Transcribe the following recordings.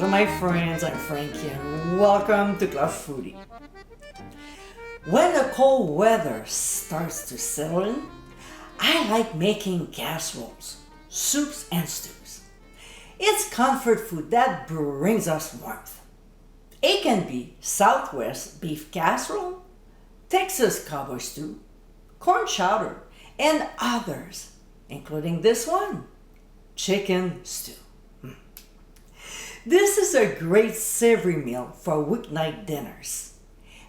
Bonjour my friends, I'm Frankie and welcome to Club Foodie. When the cold weather starts to settle in, I like making casseroles, soups and stews. It's comfort food that brings us warmth. It can be Southwest beef casserole, Texas cowboy stew, corn chowder, and others, including this one, chicken stew. This is a great savory meal for weeknight dinners.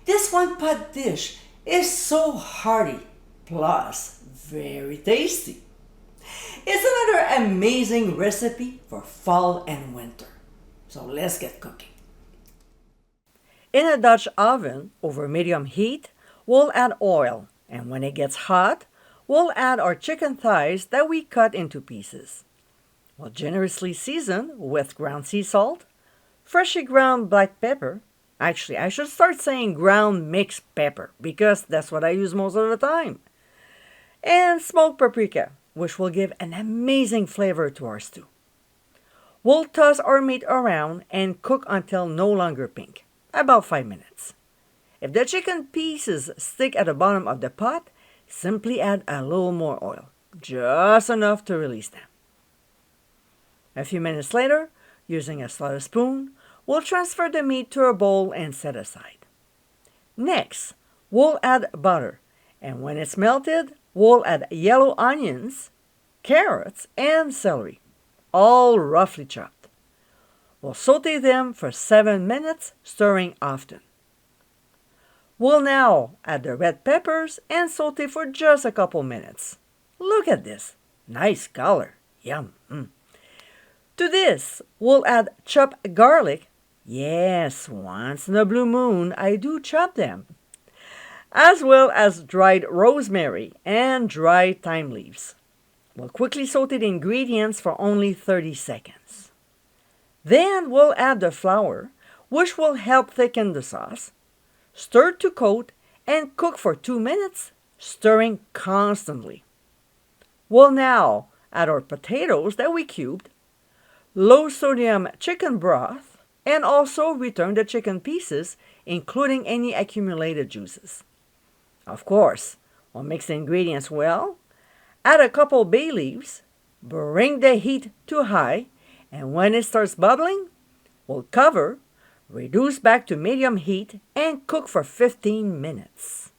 This one-pot dish is so hearty, plus very tasty. It's another amazing recipe for fall and winter. So let's get cooking. In a Dutch oven over medium heat, we'll add oil, and when it gets hot, we'll add our chicken thighs that we cut into pieces. We'll generously season with ground sea salt, freshly ground black pepper. Actually, I should start saying ground mixed pepper because that's what I use most of the time. And smoked paprika, which will give an amazing flavor to our stew. We'll toss our meat around and cook until no longer pink, about 5 minutes. If the chicken pieces stick at the bottom of the pot, simply add a little more oil, just enough to release them. A few minutes later, using a slotted spoon, we'll transfer the meat to a bowl and set aside. Next, we'll add butter, and when it's melted, we'll add yellow onions, carrots, and celery, all roughly chopped. We'll saute them for 7 minutes, stirring often. We'll now add the red peppers and saute for just a couple minutes. Look at this, nice color, yum. To this, we'll add chopped garlic. Yes, once in a blue moon, I do chop them. As well as dried rosemary and dried thyme leaves. We'll quickly saute the ingredients for only 30 seconds. Then we'll add the flour, which will help thicken the sauce. Stir to coat and cook for 2 minutes, stirring constantly. We'll now add our potatoes that we cubed, low-sodium chicken broth, and also return the chicken pieces, including any accumulated juices. Of course, we'll mix the ingredients well, add a couple bay leaves, bring the heat to high, and when it starts bubbling, we'll cover, reduce back to medium heat, and cook for 15 minutes.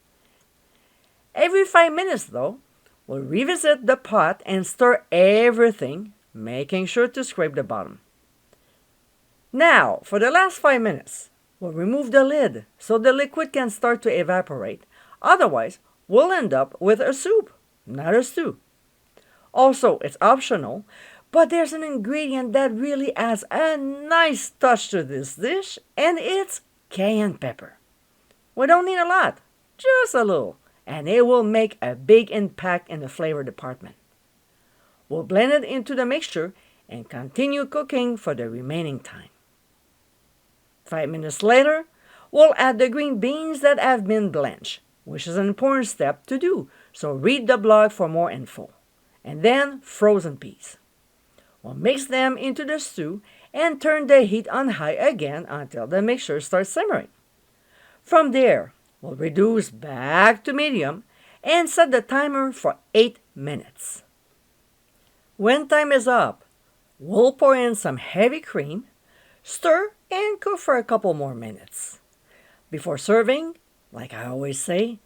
Every 5 minutes, though, we'll revisit the pot and stir everything, making sure to scrape the bottom. Now, for the last 5 minutes, we'll remove the lid so the liquid can start to evaporate. Otherwise, we'll end up with a soup, not a stew. Also, it's optional, but there's an ingredient that really adds a nice touch to this dish, and it's cayenne pepper. We don't need a lot, just a little, and it will make a big impact in the flavor department. We'll blend it into the mixture and continue cooking for the remaining time. 5 minutes later, we'll add the green beans that have been blanched, which is an important step to do, so read the blog for more info. And then frozen peas. We'll mix them into the stew and turn the heat on high again until the mixture starts simmering. From there, we'll reduce back to medium and set the timer for 8 minutes. When time is up, we'll pour in some heavy cream, stir, and cook for a couple more minutes. Before serving, like I always say,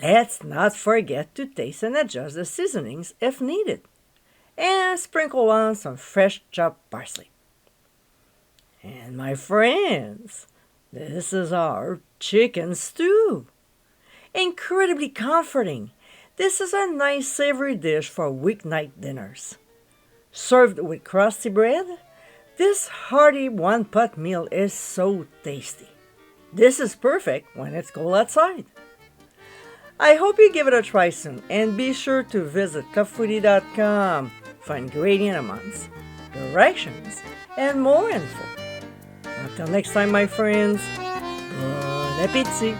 let's not forget to taste and adjust the seasonings if needed, and sprinkle on some fresh chopped parsley. And my friends, this is our chicken stew. Incredibly comforting. This is a nice savory dish for weeknight dinners. Served with crusty bread, this hearty one-pot meal is so tasty. This is perfect when it's cold outside. I hope you give it a try soon, and be sure to visit clubfoodie.com for ingredient amounts, directions, and more info. Until next time, my friends, bon appétit!